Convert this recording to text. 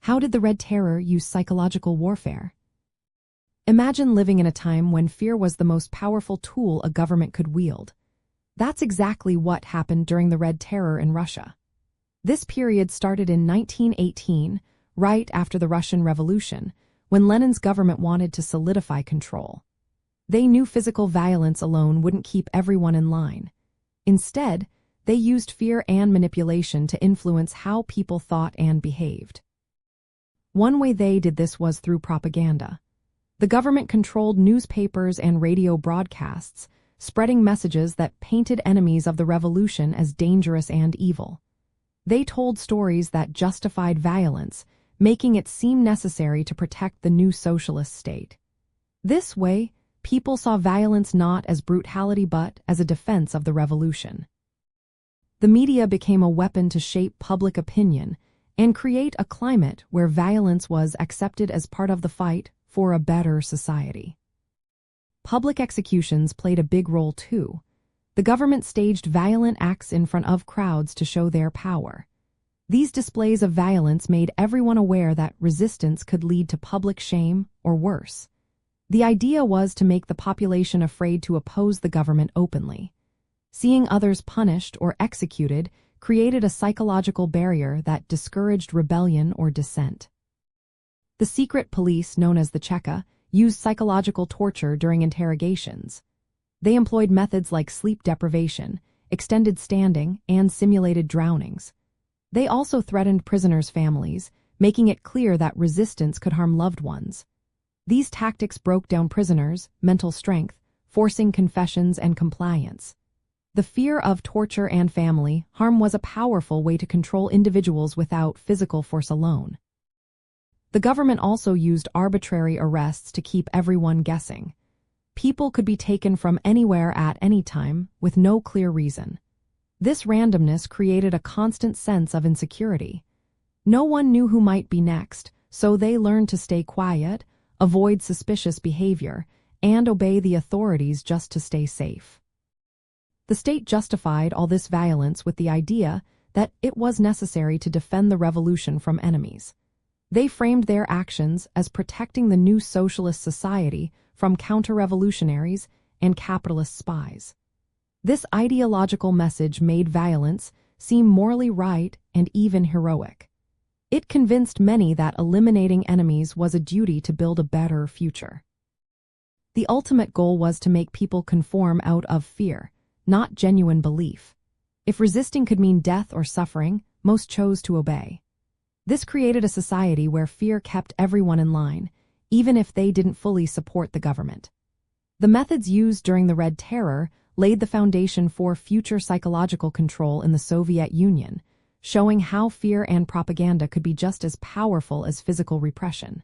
How did the Red Terror use psychological warfare? Imagine living in a time when fear was the most powerful tool a government could wield. That's exactly what happened during the Red Terror in Russia. This period started in 1918, right after the Russian Revolution, when Lenin's government wanted to solidify control. They knew physical violence alone wouldn't keep everyone in line. Instead, they used fear and manipulation to influence how people thought and behaved. One way they did this was through propaganda. The government controlled newspapers and radio broadcasts, spreading messages that painted enemies of the revolution as dangerous and evil. They told stories that justified violence, making it seem necessary to protect the new socialist state. This way, people saw violence not as brutality but as a defense of the revolution. The media became a weapon to shape public opinion and create a climate where violence was accepted as part of the fight for a better society. Public executions played a big role too. The government staged violent acts in front of crowds to show their power. These displays of violence made everyone aware that resistance could lead to public shame or worse. The idea was to make the population afraid to oppose the government openly. Seeing others punished or executed created a psychological barrier that discouraged rebellion or dissent. The secret police, known as the Cheka, used psychological torture during interrogations. They employed methods like sleep deprivation, extended standing, and simulated drownings. They also threatened prisoners' families, making it clear that resistance could harm loved ones. These tactics broke down prisoners' mental strength, forcing confessions and compliance. The fear of torture and family harm was a powerful way to control individuals without physical force alone. The government also used arbitrary arrests to keep everyone guessing. People could be taken from anywhere at any time with no clear reason. This randomness created a constant sense of insecurity. No one knew who might be next, so they learned to stay quiet, avoid suspicious behavior, and obey the authorities just to stay safe. The state justified all this violence with the idea that it was necessary to defend the revolution from enemies. They framed their actions as protecting the new socialist society from counter-revolutionaries and capitalist spies. This ideological message made violence seem morally right and even heroic. It convinced many that eliminating enemies was a duty to build a better future. The ultimate goal was to make people conform out of fear, not genuine belief. If resisting could mean death or suffering, most chose to obey. This created a society where fear kept everyone in line, even if they didn't fully support the government. The methods used during the Red Terror laid the foundation for future psychological control in the Soviet Union, showing how fear and propaganda could be just as powerful as physical repression.